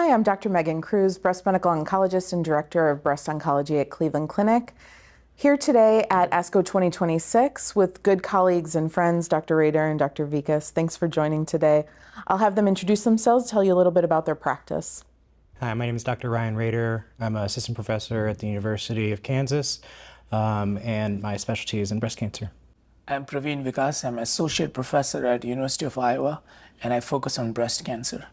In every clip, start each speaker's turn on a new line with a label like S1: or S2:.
S1: Hi, I'm Dr. Megan Kruse, breast medical oncologist and director of breast oncology at Cleveland Clinic. Here today at ASCO 2026 with good colleagues and friends, Dr. Rader and Dr. Vikas. Thanks for joining today. I'll have them introduce themselves, tell you a little bit about their practice.
S2: Hi, my name is Dr. Ryan Rader. I'm an assistant professor at the University of Kansas, and my specialty is in breast cancer.
S3: I'm Praveen Vikas. I'm associate professor at University of Iowa, and I focus on breast cancer.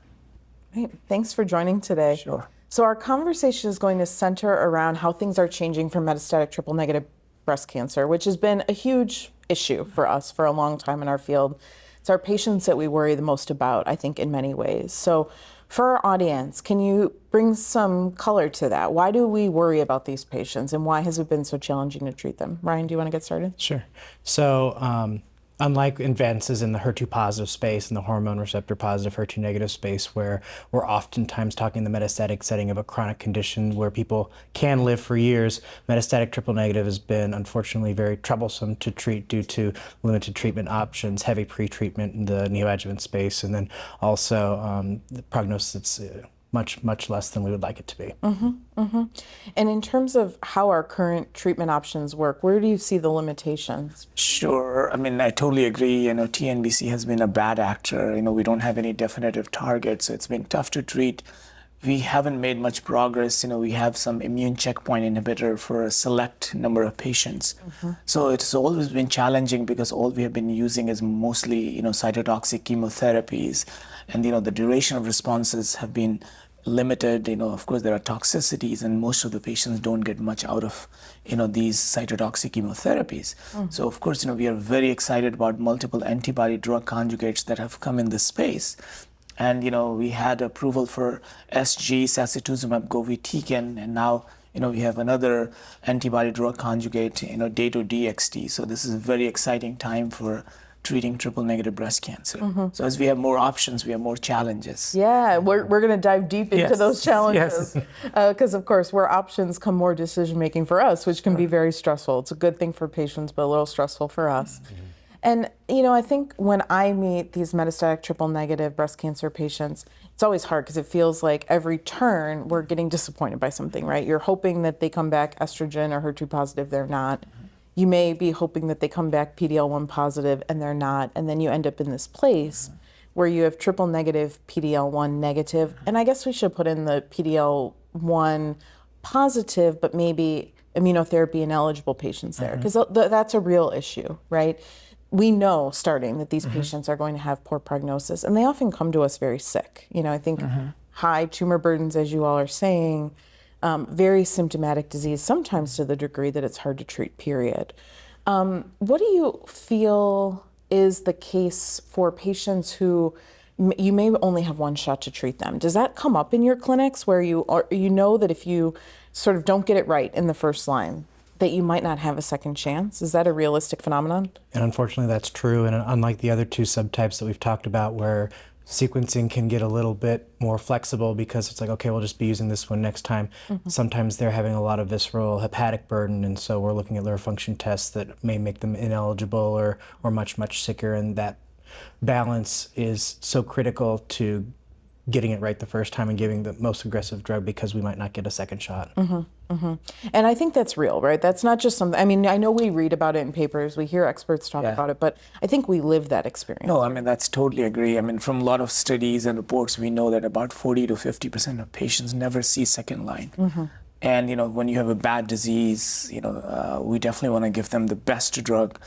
S1: Great. Thanks for joining today.
S3: Sure.
S1: So our conversation is going to center around how things are changing for metastatic triple-negative breast cancer, which has been a huge issue for us for a long time in our field. It's our patients that we worry the most about, I think, in many ways. So for our audience, can you bring some color to that? Why do we worry about these patients, and why has it been so challenging to treat them? Ryan, do you want to get started?
S2: Sure. So unlike advances in the HER2 positive space and the hormone receptor positive HER2 negative space, where we're oftentimes talking in the metastatic setting of a chronic condition where people can live for years, metastatic triple negative has been unfortunately very troublesome to treat due to limited treatment options, heavy pretreatment in the neoadjuvant space, and then also the prognosis much less than we would like it to be.
S1: And in terms of how our current treatment options work, where do you see the limitations?
S3: Sure. I mean, I totally agree. TNBC has been a bad actor. We don't have any definitive targets, so it's been tough to treat. We haven't made much progress. We have some immune checkpoint inhibitor for a select number of patients. So it's always been challenging because all we have been using is mostly, cytotoxic chemotherapies. And, the duration of responses have been limited. Of course, there are toxicities, and most of the patients don't get much out of, these cytotoxic chemotherapies. So, of course, we are very excited about multiple antibody drug conjugates that have come in this space. And, we had approval for SG, Sacituzumab, Govitecan, and now, we have another antibody drug conjugate, Dato-DXd. So this is a very exciting time for treating triple-negative breast cancer. So as we have more options, we have more challenges.
S1: Yeah, we're going to dive deep into those challenges.
S3: Yes.
S1: Because, of course, where options come more decision-making for us, which can be very stressful. It's a good thing for patients, but a little stressful for us. And, I think when I meet these metastatic triple-negative breast cancer patients, it's always hard because it feels like every turn we're getting disappointed by something, right? You're hoping that they come back estrogen or HER2 positive, they're not. You may be hoping that they come back PD-L1 positive, and they're not. And then you end up in this place where you have triple-negative PD-L1 negative. And I guess we should put in the PD-L1 positive, but maybe immunotherapy ineligible patients there, because that's a real issue, right? We know starting that these patients are going to have poor prognosis, and they often come to us very sick. I think high tumor burdens, as you all are saying, very symptomatic disease, sometimes to the degree that it's hard to treat, period. What do you feel is the case for patients who you may only have one shot to treat them? Does that come up in your clinics where you know that if you sort of don't get it right in the first line, that you might not have a second chance? Is that a realistic phenomenon?
S2: And unfortunately, that's true. And unlike the other two subtypes that we've talked about, where sequencing can get a little bit more flexible because it's like, okay, we'll just be using this one next time. Sometimes they're having a lot of visceral hepatic burden, and so we're looking at liver function tests that may make them ineligible or much sicker, and that balance is so critical to getting it right the first time and giving the most aggressive drug because we might not get a second shot.
S1: And I think that's real, right? That's not just something, I know we read about it in papers, we hear experts talk about it, but I think we live that experience.
S3: No, that's totally agree. From a lot of studies and reports, we know that about 40 to 50% of patients never see second line. And, when you have a bad disease, we definitely want to give them the best drug,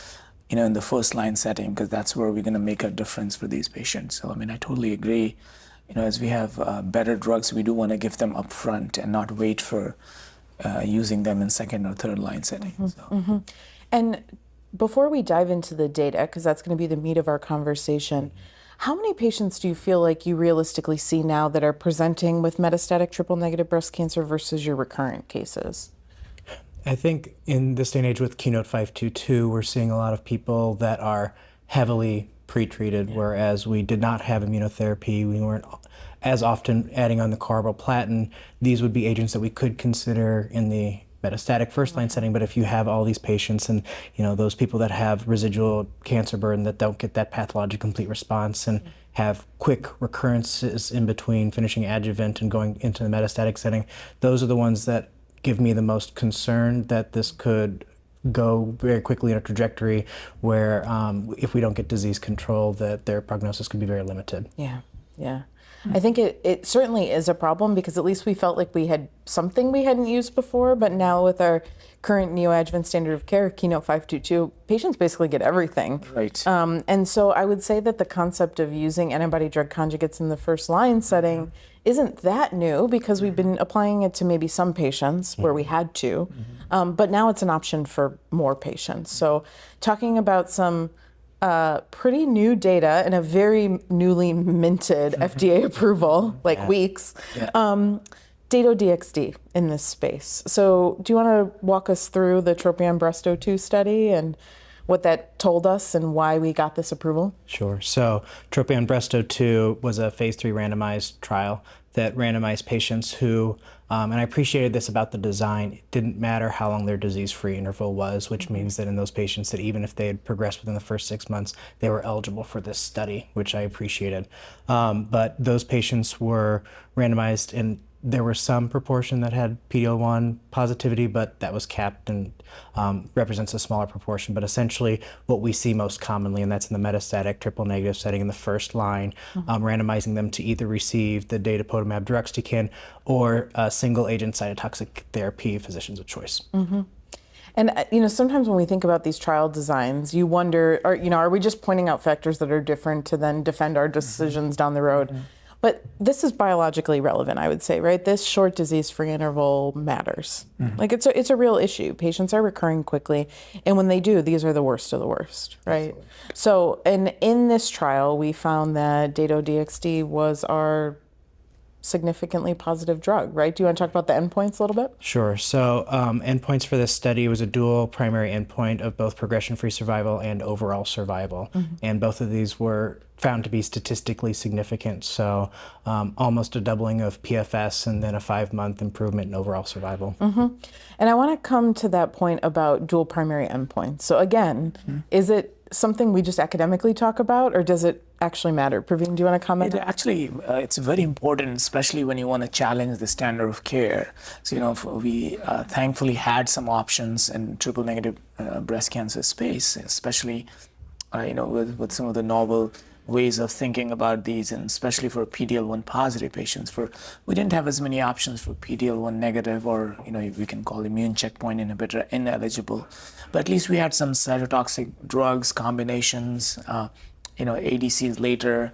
S3: in the first line setting, because that's where we're going to make a difference for these patients. So, I totally agree. As we have better drugs, we do want to give them up front and not wait for using them in second or third line settings.
S1: And before we dive into the data, because that's going to be the meat of our conversation, how many patients do you feel like you realistically see now that are presenting with metastatic triple-negative breast cancer versus your recurrent cases?
S2: I think in this day and age with KEYNOTE-522, we're seeing a lot of people that are heavily pre-treated, whereas we did not have immunotherapy. We weren't as often adding on the carboplatin. These would be agents that we could consider in the metastatic first-line setting, but if you have all these patients and, those people that have residual cancer burden that don't get that pathologic complete response and have quick recurrences in between finishing adjuvant and going into the metastatic setting, those are the ones that give me the most concern that this could go very quickly in a trajectory where if we don't get disease control, that their prognosis could be very limited.
S1: Yeah, yeah. I think it certainly is a problem because at least we felt like we had something we hadn't used before, but now with our current neoadjuvant standard of care, Keynote 522, patients basically get everything.
S3: Right.
S1: And so I would say that the concept of using antibody drug conjugates in the first line setting isn't that new because we've been applying it to maybe some patients where we had to, but now it's an option for more patients. So talking about some pretty new data and a very newly minted FDA approval, like weeks, Dato-DXd in this space. So do you want to walk us through the TROPION-Breast02 study and what that told us and why we got this approval?
S2: Sure. So TROPION-Breast02 was a phase 3 randomized trial that randomized patients who, and I appreciated this about the design, it didn't matter how long their disease-free interval was, which means that in those patients that even if they had progressed within the first 6 months, they were eligible for this study, which I appreciated. But those patients were randomized, and there was some proportion that had PD-L1 positivity, but that was capped and represents a smaller proportion. But essentially what we see most commonly, and that's in the metastatic triple negative setting in the first line, randomizing them to either receive the Datopotamab Deruxtecan or single agent cytotoxic therapy, physicians of choice.
S1: And sometimes when we think about these trial designs, you wonder, are we just pointing out factors that are different to then defend our decisions down the road? But this is biologically relevant, I would say, right? This short disease-free interval matters. Like it's a real issue. Patients are recurring quickly, and when they do, these are the worst of the worst, right? Absolutely. So, and in this trial, we found that Dato-DXd was our significantly positive drug, right? Do you want to talk about the endpoints a little bit?
S2: Sure. So endpoints for this study was a dual primary endpoint of both progression-free survival and overall survival. And both of these were found to be statistically significant. So almost a doubling of PFS and then a 5-month improvement in overall survival.
S1: And I want to come to that point about dual primary endpoints. So again, is it something we just academically talk about, or does it actually matter? Praveen, do you want to comment?
S3: It's very important, especially when you want to challenge the standard of care. So, we thankfully had some options in triple negative breast cancer space, especially, with some of the novel ways of thinking about these, and especially for PD-L1 positive patients. We didn't have as many options for PD-L1 negative, or we can call immune checkpoint inhibitor ineligible, but at least we had some cytotoxic drugs combinations, ADCs later.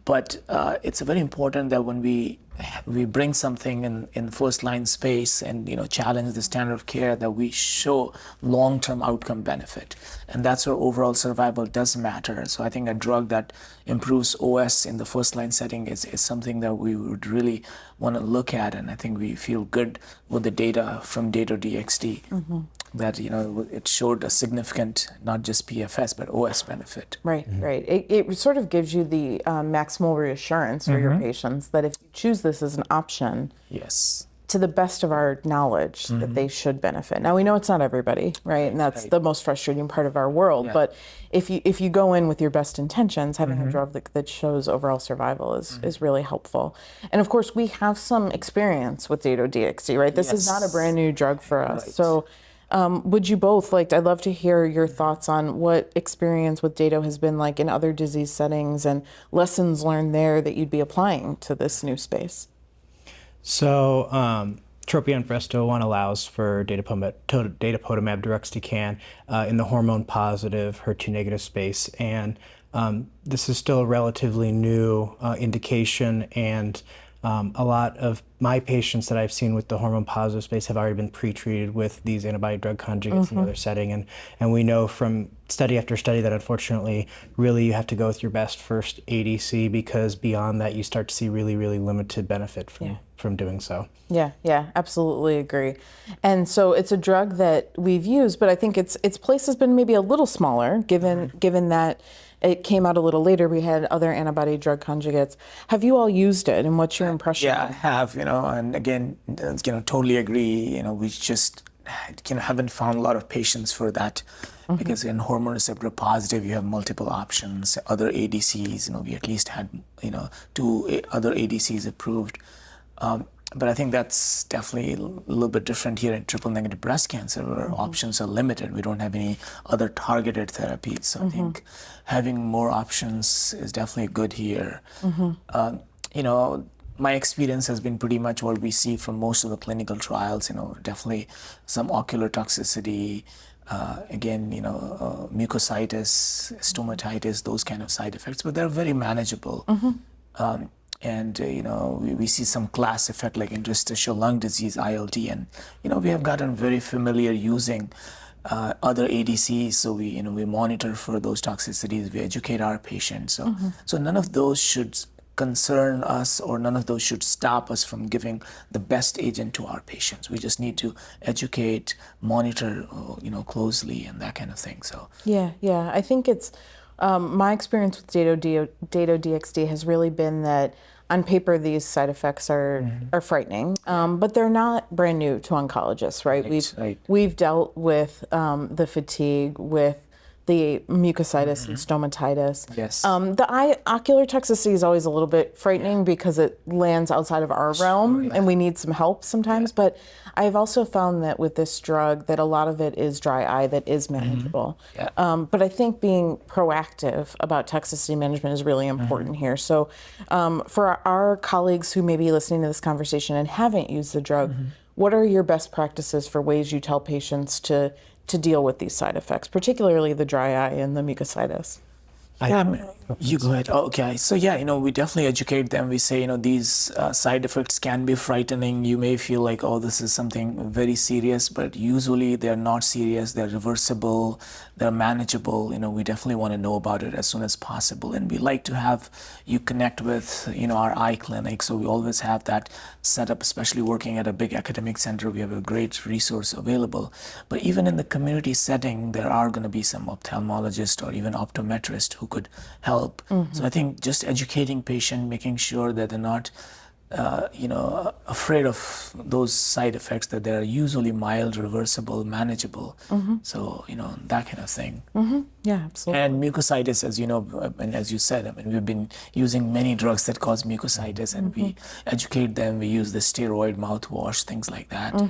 S3: But it's very important that when we bring something in first line space and challenge the standard of care, that we show long-term outcome benefit, and that's where overall survival does matter. So I think a drug that improves OS in the first line setting is something that we would really want to look at, and I think we feel good with the data from Dato-DXd. That it showed a significant, not just PFS, but OS benefit.
S1: Right, right. It sort of gives you the maximal reassurance for your patients that if you choose this as an option, to the best of our knowledge, that they should benefit. Now we know it's not everybody, right? And that's the most frustrating part of our world. But if you go in with your best intentions, having a drug that shows overall survival is really helpful. And of course, we have some experience with Dato-DXd, right? This is not a brand new drug for us. So. Would you both I'd love to hear your thoughts on what experience with Dato has been like in other disease settings and lessons learned there that you'd be applying to this new space.
S2: So TROPION-Breast01 allows for Datopotamab Deruxtecan in the hormone positive, HER2 negative space. And this is still a relatively new indication, and a lot of my patients that I've seen with the hormone positive space have already been pre-treated with these antibody drug conjugates in another setting. And we know from study after study that unfortunately, really you have to go with your best first ADC, because beyond that you start to see really, really limited benefit from doing so.
S1: Yeah, absolutely agree. And so it's a drug that we've used, but I think its place has been maybe a little smaller given that it came out a little later. We had other antibody drug conjugates. Have you all used it, and what's your impression?
S3: Yeah, I have. and again, totally agree. We just haven't found a lot of patients for that because in hormone receptor positive, you have multiple options. Other ADCs, we at least had, 2 other ADCs approved. But I think that's definitely a little bit different here in triple negative breast cancer, where options are limited. We don't have any other targeted therapies. So I think having more options is definitely good here. My experience has been pretty much what we see from most of the clinical trials, definitely some ocular toxicity, mucositis, stomatitis, those kind of side effects, but they're very manageable. We see some class effect like interstitial lung disease, ILD, and we have gotten very familiar using other ADCs, so we monitor for those toxicities, we educate our patients. So none of those should concern us, or none of those should stop us from giving the best agent to our patients. We just need to educate, monitor, closely, and that kind of thing. So
S1: yeah, I think it's my experience with Dato-DXd has really been that on paper these side effects are frightening, but they're not brand new to oncologists, right? We've dealt with the fatigue, with the mucositis and stomatitis.
S3: Yes.
S1: The ocular toxicity is always a little bit frightening because it lands outside of our realm and we need some help sometimes. But I've also found that with this drug that a lot of it is dry eye that is manageable. But I think being proactive about toxicity management is really important here. So for our colleagues who may be listening to this conversation and haven't used the drug, what are your best practices for ways you tell patients to deal with these side effects, particularly the dry eye and the mucositis?
S3: You go ahead. Okay. So we definitely educate them. We say, these side effects can be frightening. You may feel like, oh, this is something very serious, but usually they're not serious. They're reversible. They're manageable. We definitely want to know about it as soon as possible. And we like to have you connect with, our eye clinic. So we always have that set up, especially working at a big academic center. We have a great resource available. But even in the community setting, there are going to be some ophthalmologists or even optometrists who could help. So I think just educating patient, making sure that they're not, afraid of those side effects, that they're usually mild, reversible, manageable. So, that kind of thing.
S1: Yeah, absolutely.
S3: And mucositis, as you know, and as you said, we've been using many drugs that cause mucositis, and we educate them. We use the steroid mouthwash, things like that.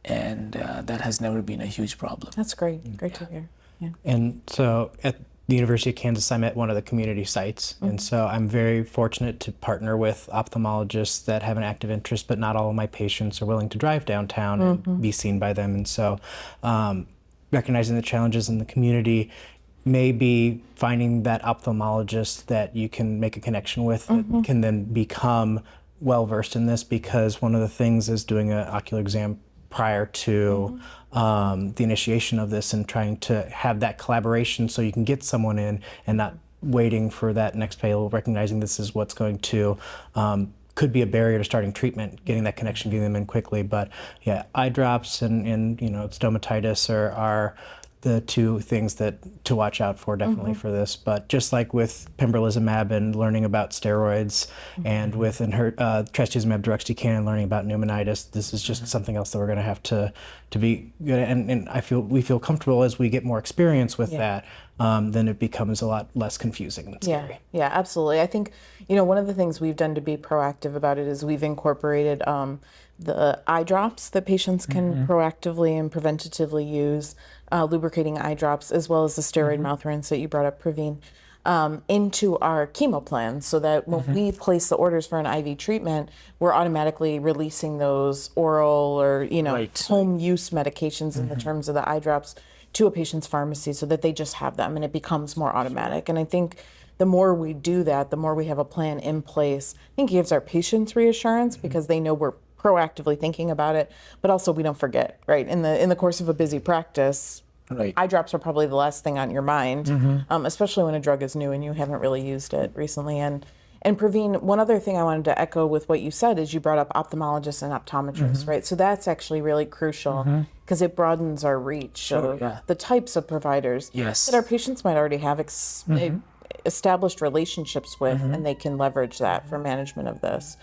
S3: And that has never been a huge problem.
S1: That's great. Great to hear. Yeah.
S2: And so at the University of Kansas, I'm at one of the community sites. And so I'm very fortunate to partner with ophthalmologists that have an active interest, but not all of my patients are willing to drive downtown and be seen by them. And so recognizing the challenges in the community, maybe finding that ophthalmologist that you can make a connection with that can then become well-versed in this, because one of the things is doing an ocular exam prior to the initiation of this, and trying to have that collaboration so you can get someone in and not waiting for that next fail, recognizing this is what's going to could be a barrier to starting treatment, getting that connection, getting them in quickly. But yeah, eye drops and stomatitis are the two things that to watch out for definitely for this. But just like with pembrolizumab and learning about steroids, and with trastuzumab deruxtecan and learning about pneumonitis, this is just something else that we're going to have to be good at. And we feel comfortable as we get more experience with that, then it becomes a lot less confusing and scary.
S1: Yeah, absolutely. I think, one of the things we've done to be proactive about it is we've incorporated the eye drops that patients can proactively and preventatively use, lubricating eye drops, as well as the steroid mouth rinse that you brought up, Praveen, into our chemo plan, so that when we place the orders for an IV treatment, we're automatically releasing those oral or home use medications in the terms of the eye drops to a patient's pharmacy, so that they just have them and it becomes more automatic. And I think the more we do that, the more we have a plan in place, I think it gives our patients reassurance because they know we're proactively thinking about it, but also we don't forget, right? In the course of a busy practice, eye drops are probably the last thing on your mind, especially when a drug is new and you haven't really used it recently. And Praveen, one other thing I wanted to echo with what you said is you brought up ophthalmologists and optometrists, right? So that's actually really crucial because it broadens our reach of the types of providers that our patients might already have established relationships with, and they can leverage that for management of this.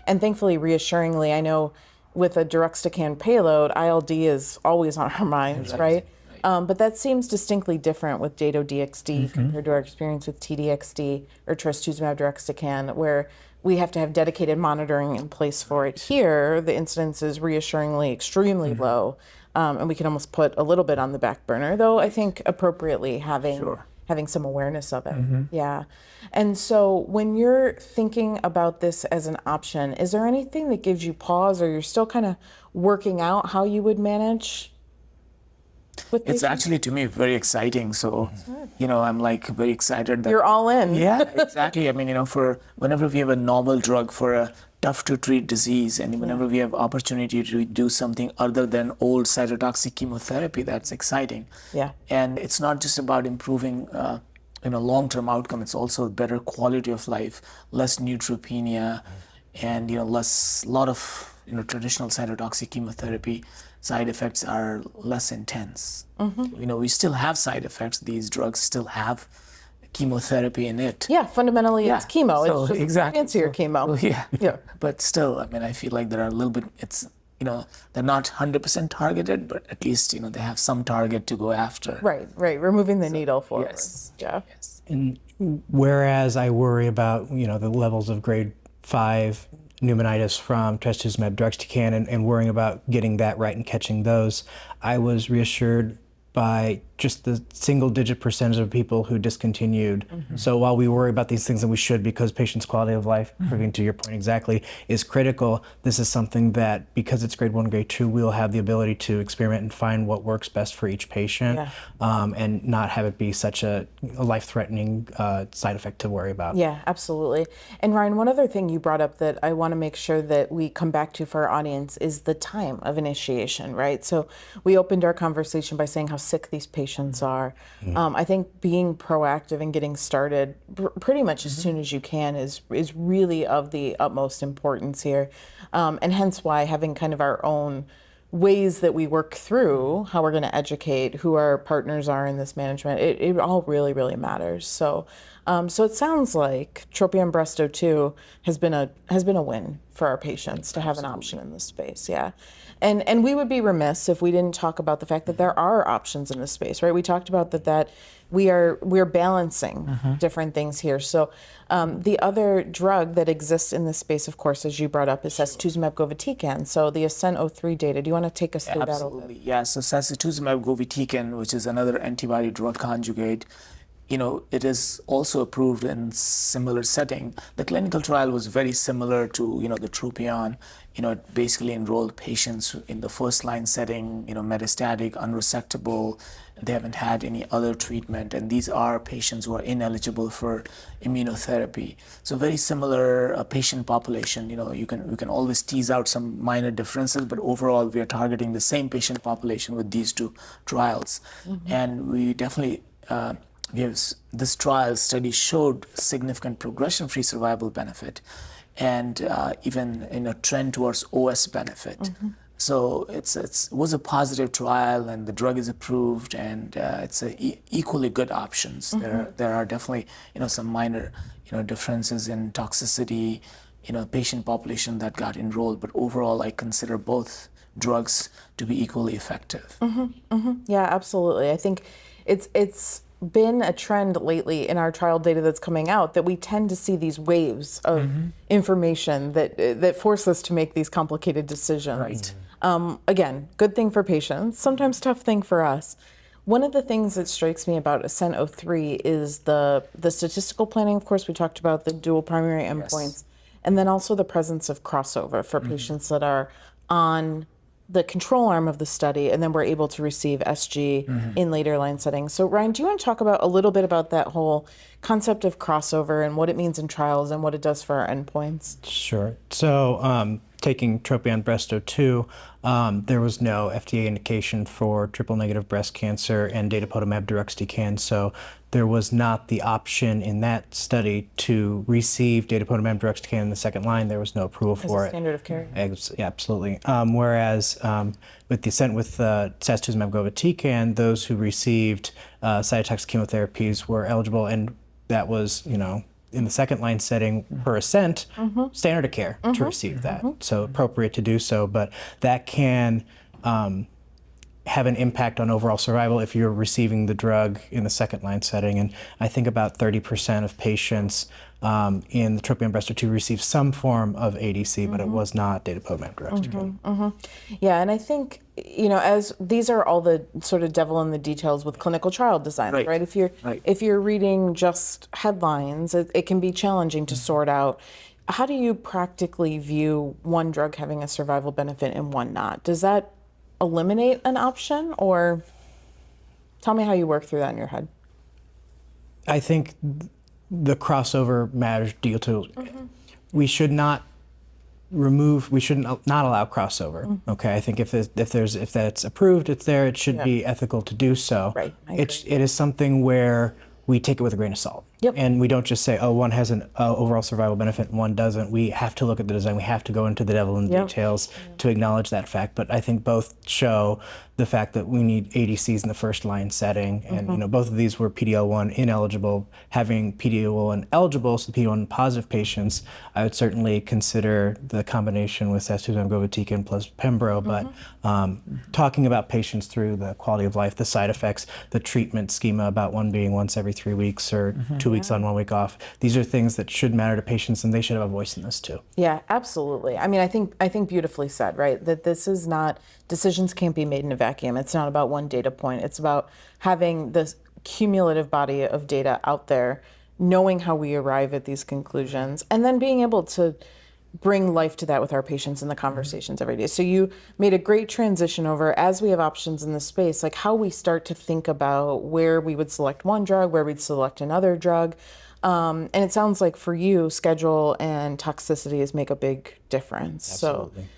S1: And thankfully, reassuringly, I know with a Deruxtecan payload, ILD is always on our minds, right? But that seems distinctly different with Dato-DXd compared to our experience with TDXd or Trastuzumab Deruxtecan, where we have to have dedicated monitoring in place for it. Here, the incidence is reassuringly extremely low, and we can almost put a little bit on the back burner, though I think appropriately having some awareness of it. Yeah. And so when you're thinking about this as an option, is there anything that gives you pause, or you're still kind of working out how you would manage with
S3: It's
S1: patients?
S3: actually, to me, very exciting. So, I'm like very excited that
S1: You're all in.
S3: Yeah, exactly. I mean, for whenever we have a novel drug for a tough to treat disease, and whenever we have opportunity to do something other than old cytotoxic chemotherapy, that's exciting.
S1: Yeah.
S3: And it's not just about improving, long-term outcome. It's also better quality of life, less neutropenia, and lot of traditional cytotoxic chemotherapy side effects are less intense. We still have side effects. These drugs still have chemotherapy in it.
S1: Yeah, fundamentally it's chemo.
S3: So,
S1: it's just
S3: exactly.
S1: fancier chemo.
S3: Yeah. But still, I mean, I feel like there are a little bit, they're not 100% targeted, but at least, they have some target to go after.
S1: Right. Removing the needle forward.
S3: Yes.
S1: Yeah.
S3: Yes.
S2: And whereas I worry about, the levels of grade 5 pneumonitis from Trastuzumab Deruxtecan and worrying about getting that right and catching those, I was reassured by just the single-digit percentage of people who discontinued. So while we worry about these things, and we should, because patients' quality of life, Praveen, to your point exactly, is critical, this is something that, because it's grade 1, grade 2, we'll have the ability to experiment and find what works best for each patient, and not have it be such a life-threatening side effect to worry about.
S1: Yeah, absolutely. And Ryan, one other thing you brought up that I want to make sure that we come back to for our audience is the time of initiation, right? So we opened our conversation by saying how sick these patients are. I think being proactive and getting started pretty much as soon as you can is really of the utmost importance here. And hence why having kind of our own ways that we work through how we're going to educate who our partners are in this management, it all really, really matters. So so it sounds like TROPION-Breast02 has been a win for our patients to have an option in this space. Yeah. And we would be remiss if we didn't talk about the fact that there are options in this space, right? We talked about that we're balancing different things here. So the other drug that exists in this space, of course, as you brought up, is Sacituzumab Govitecan. So the ASCENT-03 data. Do you want to take us through that a little bit?
S3: Absolutely. Yeah. So Sacituzumab Govitecan, which is another antibody drug conjugate, it is also approved in similar setting. The clinical trial was very similar to, the TROPION. It basically enrolled patients in the first line setting, metastatic, unresectable. They haven't had any other treatment. And these are patients who are ineligible for immunotherapy. So very similar patient population. We can always tease out some minor differences, but overall we are targeting the same patient population with these two trials. And we definitely, this trial study showed significant progression-free survival benefit, and even in a trend towards OS benefit. So it was a positive trial, and the drug is approved, and it's equally good options. There are definitely some minor differences in toxicity, patient population that got enrolled, but overall I consider both drugs to be equally effective.
S1: Yeah, absolutely. I think it's been a trend lately in our trial data that's coming out that we tend to see these waves of information that force us to make these complicated decisions.
S3: Right.
S1: Again, good thing for patients, sometimes tough thing for us. One of the things that strikes me about ASCENT-03 is the statistical planning. Of course, we talked about the dual primary endpoints, and then also the presence of crossover for patients that are on the control arm of the study, and then we're able to receive SG in later line settings. So Ryan, do you want to talk about a little bit about that whole concept of crossover and what it means in trials and what it does for our endpoints?
S2: Sure. So taking TROPION-Breast02, there was no FDA indication for triple-negative breast cancer and Datopotamab Deruxtecan, so there was not the option in that study to receive Datopotamab Deruxtecan in the second line. There was no approval for it.
S1: Standard of care.
S2: Yeah, absolutely. Whereas with the ASCENT with Sacituzumab Govitecan, those who received cytotoxic chemotherapies were eligible, and that was, in the second line setting per ASCENT, standard of care to receive that. So appropriate to do so, but that can have an impact on overall survival if you're receiving the drug in the second line setting. And I think about 30% of patients in the TROPION-Breast02 received some form of ADC, but it was not Datopotamab Deruxtecan.
S1: Yeah, and I think, as these are all the sort of devil in the details with clinical trial design, right? If you're reading just headlines, it can be challenging to sort out. How do you practically view one drug having a survival benefit and one not? Does that eliminate an option, or tell me how you work through that in your head?
S2: I think the crossover matters deal to. We should not allow crossover. Okay, I think if that's approved, it's there. It should be ethical to do so.
S1: Right.
S2: It is something where we take it with a grain of salt.
S1: Yep.
S2: And we don't just say, oh, one has an overall survival benefit and one doesn't. We have to look at the design. We have to go into the devil in the details to acknowledge that fact. But I think both show the fact that we need ADCs in the first line setting. And both of these were PD-L1 ineligible. Having PD-L1 eligible, so PD-L1 positive patients, I would certainly consider the combination with Sacituzumab Govitecan plus Pembro. But talking about patients through the quality of life, the side effects, the treatment schema about one being once every 3 weeks or 2 weeks on, 1 week off. These are things that should matter to patients, and they should have a voice in this too.
S1: Yeah, absolutely. I mean, I think beautifully said, right? That this is not, decisions can't be made in a vacuum. It's not about one data point. It's about having this cumulative body of data out there, knowing how we arrive at these conclusions, and then being able to bring life to that with our patients in the conversations every day. So you made a great transition over, as we have options in this space, like how we start to think about where we would select one drug, where we'd select another drug. And it sounds like for you, schedule and toxicities make a big difference.
S2: Absolutely.
S1: So,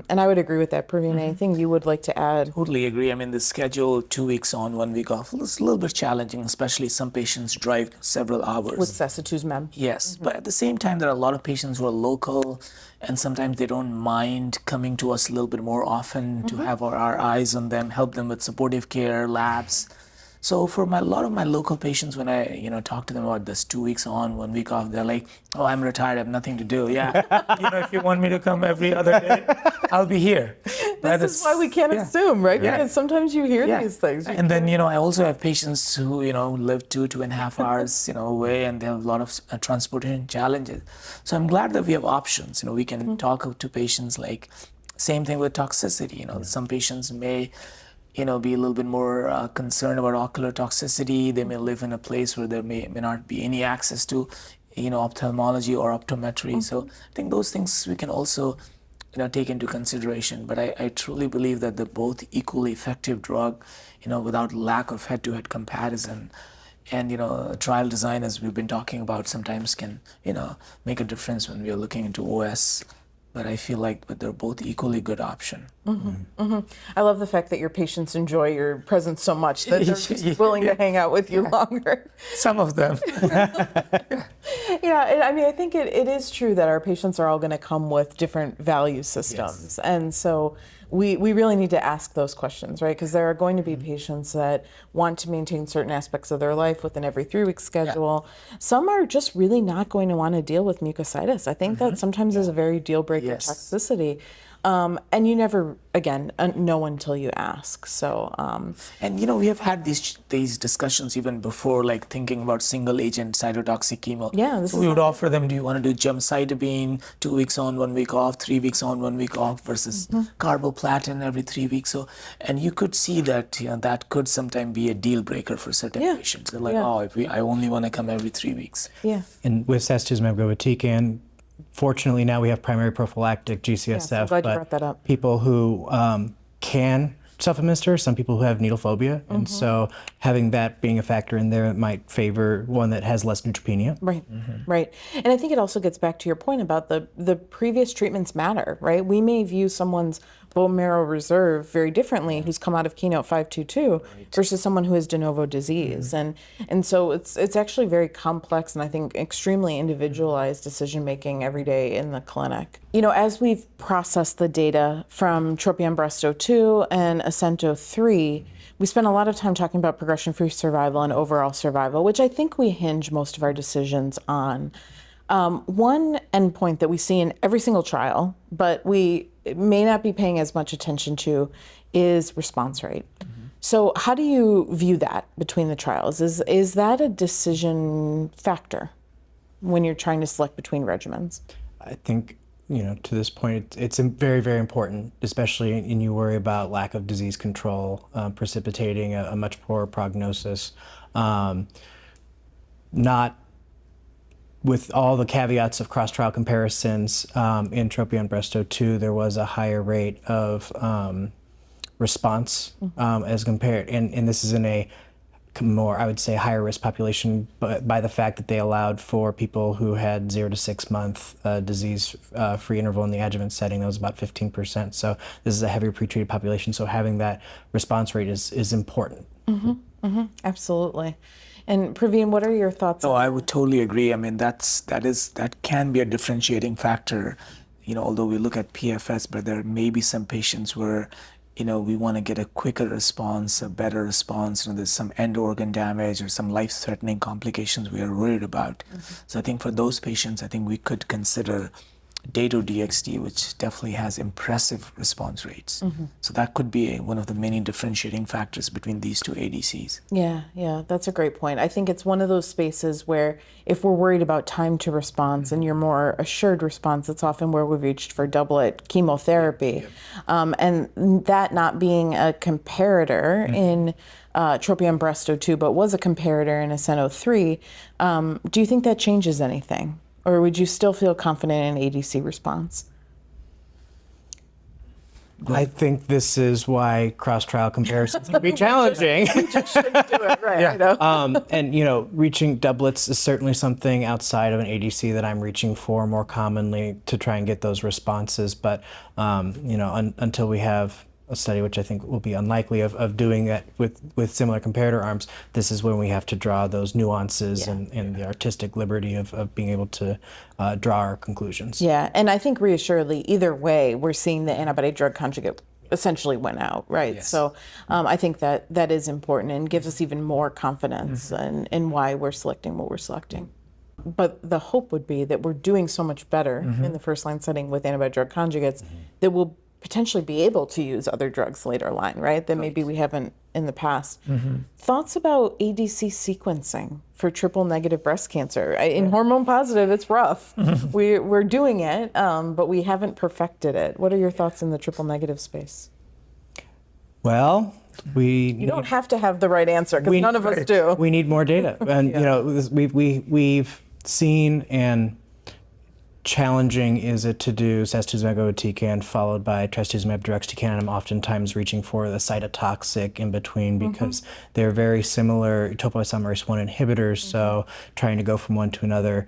S1: and I would agree with that. Praveen, anything you would like to add?
S3: Totally agree. I mean, the schedule 2 weeks on, 1 week off is a little bit challenging, especially some patients drive several hours.
S1: With Sacituzumab.
S3: Yes, but at the same time, there are a lot of patients who are local, and sometimes they don't mind coming to us a little bit more often to have our eyes on them, help them with supportive care, labs. So for a lot of my local patients, when I talk to them about this 2 weeks on, 1 week off, they're like, "Oh, I'm retired. I have nothing to do." Yeah, if you want me to come every other day, I'll be here.
S1: This is why we can't assume, right? Because sometimes you hear these things.
S3: And then I also have patients who live 2.5 hours away, and they have a lot of transportation challenges. So I'm glad that we have options. We can talk to patients like, same thing with toxicity. Some patients may be a little bit more concerned about ocular toxicity. They may live in a place where there may not be any access to, ophthalmology or optometry. So I think those things we can also, take into consideration. But I truly believe that they're both equally effective drug, without lack of head-to-head comparison. And, trial design, as we've been talking about, sometimes can, make a difference when we are looking into OS. But I feel like they're both equally good option.
S1: I love the fact that your patients enjoy your presence so much that they're just willing to hang out with you longer.
S3: Some of them.
S1: Yeah, I mean, I think it is true that our patients are all going to come with different value systems. And so we really need to ask those questions, right? Because there are going to be patients that want to maintain certain aspects of their life with an every 3 week schedule. Some are just really not going to want to deal with mucositis. I think that sometimes is a very deal breaker toxicity. And you never, again, know until you ask. So,
S3: and we have had these discussions even before, like thinking about single agent cytotoxic chemo.
S1: Yeah,
S3: so we would offer them, do you want to do gemcitabine 2 weeks on, 1 week off, 3 weeks on, 1 week off, versus carboplatin every 3 weeks. So, and you could see that that could sometimes be a deal breaker for certain patients. They're like, I only want to come every 3 weeks.
S1: Yeah.
S2: And with Sacituzumab Govitecan, fortunately, now we have primary prophylactic GCSF,
S1: I'm glad you brought that up.
S2: People who can self-administer, some people who have needle phobia, and so having that being a factor in there might favor one that has less neutropenia.
S1: Right, right. And I think it also gets back to your point about the previous treatments matter, right? We may view someone's bone marrow reserve very differently who's come out of Keynote 522 versus someone who has de novo disease. And so it's actually very complex and I think extremely individualized decision making every day in the clinic. As we've processed the data from TROPION-Breast02 and ASCENT-03, we spend a lot of time talking about progression-free survival and overall survival, which I think we hinge most of our decisions on. One endpoint that we see in every single trial, but we may not be paying as much attention to, is response rate. So how do you view that between the trials? Is that a decision factor when you're trying to select between regimens?
S2: I think, to this point, it's very, very important, especially when you worry about lack of disease control, precipitating a much poorer prognosis. Not with all the caveats of cross-trial comparisons, in TROPION-Breast02, there was a higher rate of response as compared, and this is in a more, I would say, higher risk population, but by the fact that they allowed for people who had 0 to 6 month disease-free interval in the adjuvant setting. That was about 15%. So this is a heavier pretreated population. So having that response rate is important.
S1: Absolutely. And Praveen, what are your thoughts?
S3: Oh, I would totally agree. I mean, that can be a differentiating factor. Although we look at PFS, but there may be some patients where we want to get a quicker response, a better response. There's some end organ damage or some life-threatening complications we are worried about. So I think for those patients, I think we could consider Dato-DXd, which definitely has impressive response rates. So that could be one of the many differentiating factors between these two ADCs.
S1: Yeah, that's a great point. I think it's one of those spaces where if we're worried about time to response and your more assured response, it's often where we've reached for doublet chemotherapy. And that not being a comparator in TROPION-Breast02, but was a comparator in ASCENT-03, do you think that changes anything? Or would you still feel confident in ADC response?
S2: I think this is why cross-trial comparisons can be challenging.
S1: We just shouldn't do it, right?
S2: And reaching doublets is certainly something outside of an ADC that I'm reaching for more commonly to try and get those responses. But until we have a study, which I think will be unlikely, of doing that with similar comparator arms, this is when we have to draw those nuances and the artistic liberty of being able to draw our conclusions.
S1: Yeah, and I think reassuredly, either way, we're seeing the antibody drug conjugate essentially went out, right?
S3: Yes.
S1: So I think that is important and gives us even more confidence in why we're selecting what we're selecting. But the hope would be that we're doing so much better in the first line setting with antibody drug conjugates that we'll potentially be able to use other drugs later line, right? That maybe we haven't in the past. Thoughts about ADC sequencing for triple negative breast cancer? In hormone positive, it's rough. We're doing it, but we haven't perfected it. What are your thoughts in the triple negative space?
S2: Well,
S1: you don't have to have the right answer because none of us do.
S2: We need more data, and we've seen and challenging is it to do Sacituzumab Govitecan followed by Trastuzumab Deruxtecan, and I'm oftentimes reaching for the cytotoxic in between because they're very similar topoisomerase 1 inhibitors, so trying to go from one to another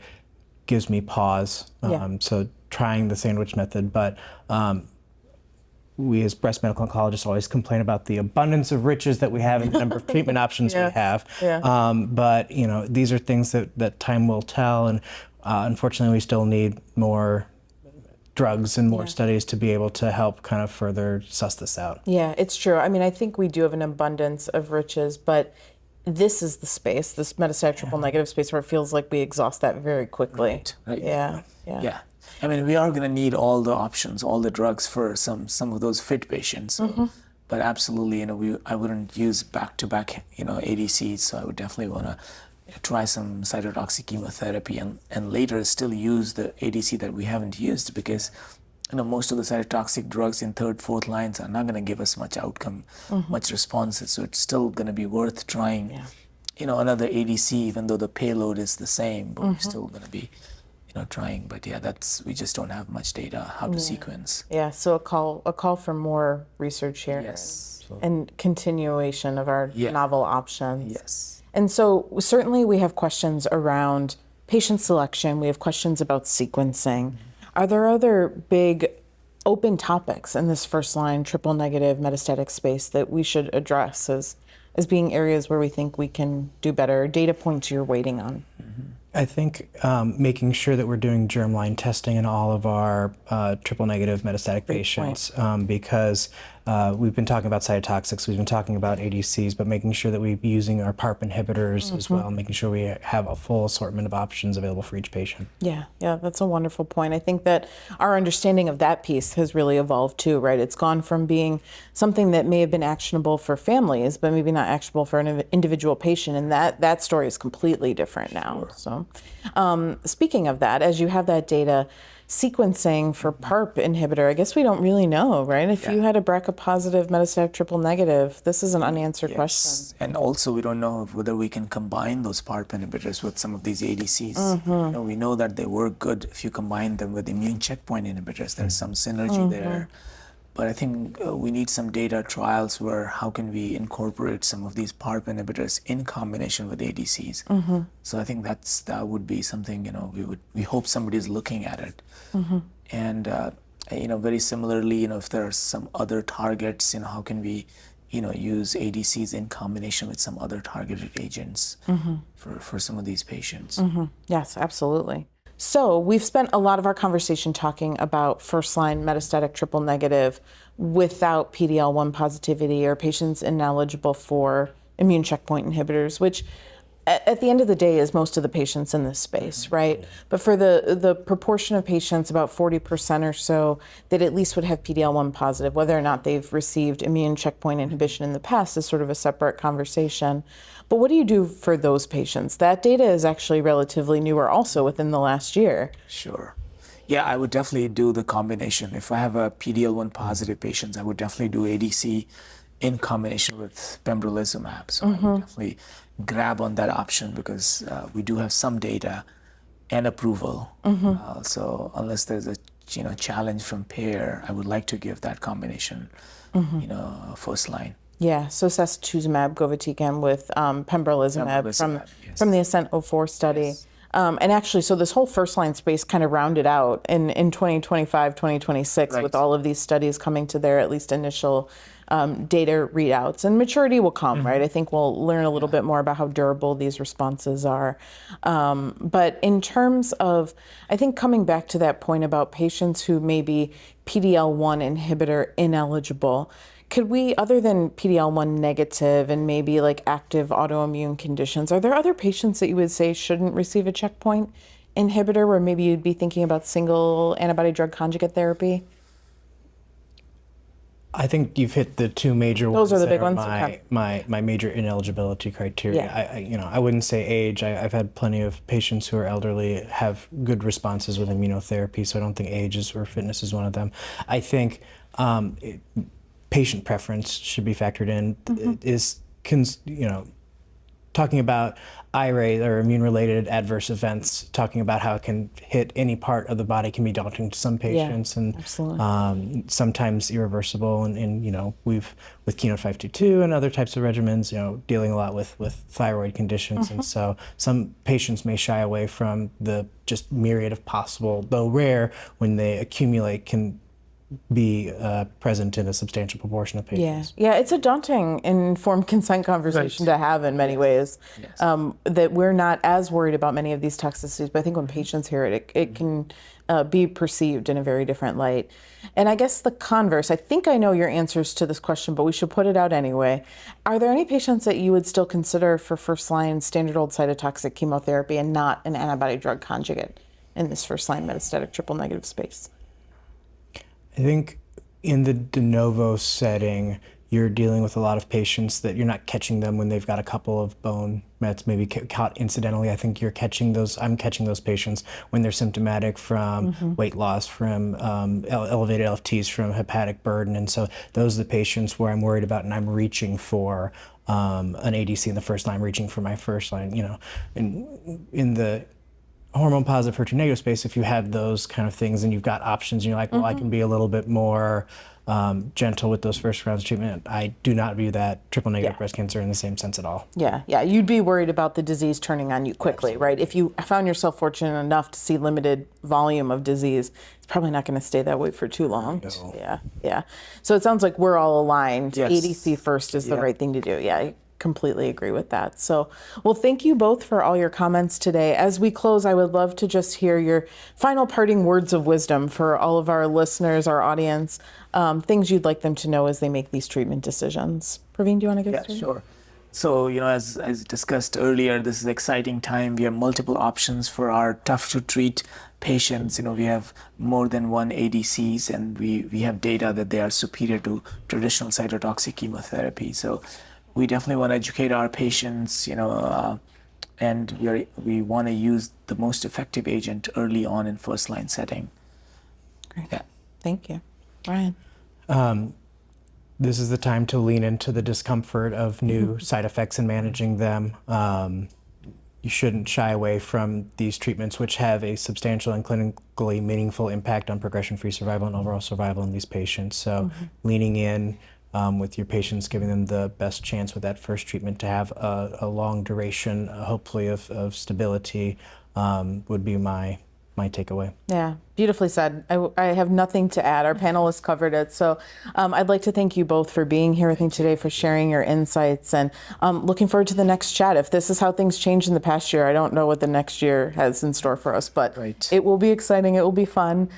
S2: gives me pause. So trying the sandwich method, but we as breast medical oncologists always complain about the abundance of riches that we have and the number of treatment options we have. But these are things that time will tell, and unfortunately, we still need more drugs and more studies to be able to help kind of further suss this out. Yeah,
S1: it's true. I mean, I think we do have an abundance of riches, but this is the space, this metastatic triple negative space, where it feels like we exhaust that very quickly.
S3: Right.
S1: Yeah.
S3: I mean, we are going to need all the options, all the drugs for some of those fit patients. So, but absolutely, I wouldn't use back-to-back, ADCs. So I would definitely want to try some cytotoxic chemotherapy and later still use the ADC that we haven't used, because most of the cytotoxic drugs in third, fourth lines are not going to give us much outcome, much responses. So it's still going to be worth trying, another ADC, even though the payload is the same, but we're still going to be, trying. But we just don't have much data how to sequence.
S1: Yeah, so a call for more research here.
S3: Yes.
S1: And continuation of our novel options.
S3: Yes.
S1: And so certainly we have questions around patient selection. We have questions about sequencing. Are there other big open topics in this first line triple negative metastatic space that we should address as being areas where we think we can do better, data points you're waiting on?
S2: I think making sure that we're doing germline testing in all of our triple negative metastatic patients, because we've been talking about cytotoxics, we've been talking about ADCs, but making sure that we're using our PARP inhibitors as well, making sure we have a full assortment of options available for each patient.
S1: Yeah, that's a wonderful point. I think that our understanding of that piece has really evolved too, right? It's gone from being something that may have been actionable for families, but maybe not actionable for an individual patient, and that story is completely different now. So, speaking of that, as you have that data, sequencing for PARP inhibitor, I guess we don't really know, right? If you had a BRCA positive metastatic triple negative, this is an unanswered question.
S3: And also we don't know whether we can combine those PARP inhibitors with some of these ADCs. You know, we know that they work good if you combine them with immune checkpoint inhibitors. There's some synergy there. But I think we need some data trials where how can we incorporate some of these PARP inhibitors in combination with ADCs. So I think that would be something, you know, we hope somebody's looking at it. And you know, very similarly, you know, if there are some other targets, you know, how can we, you know, use ADCs in combination with some other targeted agents for some of these patients.
S1: Yes, absolutely. So we've spent a lot of our conversation talking about first-line metastatic triple negative without PD-L1 positivity or patients ineligible for immune checkpoint inhibitors, which at the end of the day is most of the patients in this space, right? But for the proportion of patients, about 40% or so, that at least would have PD-L1 positive, whether or not they've received immune checkpoint inhibition in the past is sort of a separate conversation. But what do you do for those patients? That data is actually relatively newer also within the last year.
S3: Sure. Yeah, I would definitely do the combination. If I have a PD-L1 positive patients, I would definitely do ADC in combination with pembrolizumab. So I would definitely grab on that option because we do have some data and approval. So unless there's a challenge from payer, I would like to give that combination, first line.
S1: Yeah, so Sacituzumab, Govitecan with pembrolizumab from the ASCENT-04 study.
S3: Yes.
S1: And actually, so this whole first-line space kind of rounded out in 2025, 2026 with all of these studies coming to their at least initial data readouts. And maturity will come, right? I think we'll learn a little bit more about how durable these responses are. But in terms of, I think coming back to that point about patients who may be PD-L1 inhibitor ineligible, could we, other than PD-L1 negative and maybe like active autoimmune conditions, are there other patients that you would say shouldn't receive a checkpoint inhibitor where maybe you'd be thinking about single antibody drug conjugate therapy?
S2: I think you've hit the two major ones.
S1: Those are the big ones.
S2: My major ineligibility criteria.
S1: Yeah.
S2: I wouldn't say age. I've had plenty of patients who are elderly have good responses with immunotherapy, so I don't think age or fitness is one of them. I think patient preference should be factored in. Talking about IRA or immune-related adverse events, talking about how it can hit any part of the body can be daunting to some patients, and sometimes irreversible. And we've with Keynote-522 and other types of regimens, dealing a lot with thyroid conditions, and so some patients may shy away from the just myriad of possible, though rare, when they accumulate, can be present in a substantial proportion of patients.
S1: Yeah, it's a daunting informed consent conversation to have in many ways. That we're not as worried about many of these toxicities, but I think when patients hear it, it can be perceived in a very different light. And I guess the converse, I think I know your answers to this question, but we should put it out anyway. Are there any patients that you would still consider for first-line standard old cytotoxic chemotherapy and not an antibody drug conjugate in this first-line metastatic triple-negative space?
S2: I think in the de novo setting, you're dealing with a lot of patients that you're not catching them when they've got a couple of bone mets, maybe caught incidentally. I think I'm catching those patients when they're symptomatic from weight loss, from elevated LFTs, from hepatic burden. And so those are the patients where I'm worried about, and I'm reaching for an ADC in the first line, reaching for my first line, in the hormone positive HER2 negative space. If you have those kind of things and you've got options and you're like, well, I can be a little bit more gentle with those first rounds of treatment, I do not view that triple negative breast cancer in the same sense at all. Yeah,
S1: you'd be worried about the disease turning on you quickly, right? If you found yourself fortunate enough to see limited volume of disease, it's probably not going to stay that way for too long.
S2: No.
S1: Yeah. So it sounds like we're all aligned. ADC first is the right thing to do. Yeah. completely agree with that. So, well, thank you both for all your comments today. As we close, I would love to just hear your final parting words of wisdom for all of our listeners, our audience, things you'd like them to know as they make these treatment decisions. Praveen, do you want to go
S3: Yeah, sure. So, as discussed earlier, this is an exciting time. We have multiple options for our tough to treat patients. We have more than one ADCs, and we have data that they are superior to traditional cytotoxic chemotherapy. So we definitely want to educate our patients, and we want to use the most effective agent early on in first line setting.
S1: Great. Yeah. Thank you. Ryan.
S2: This is the time to lean into the discomfort of new side effects and managing them. You shouldn't shy away from these treatments, which have a substantial and clinically meaningful impact on progression-free survival and overall survival in these patients. So leaning in with your patients, giving them the best chance with that first treatment to have a long duration, hopefully, of stability would be my takeaway.
S1: Yeah, beautifully said. I have nothing to add. Our panelists covered it. So I'd like to thank you both for being here with me today, for sharing your insights, and looking forward to the next chat. If this is how things changed in the past year, I don't know what the next year has in store for us, but It will be exciting. It will be fun.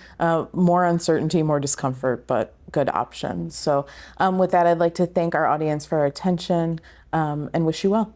S1: More uncertainty, more discomfort, but good options. So with that, I'd like to thank our audience for our attention and wish you well.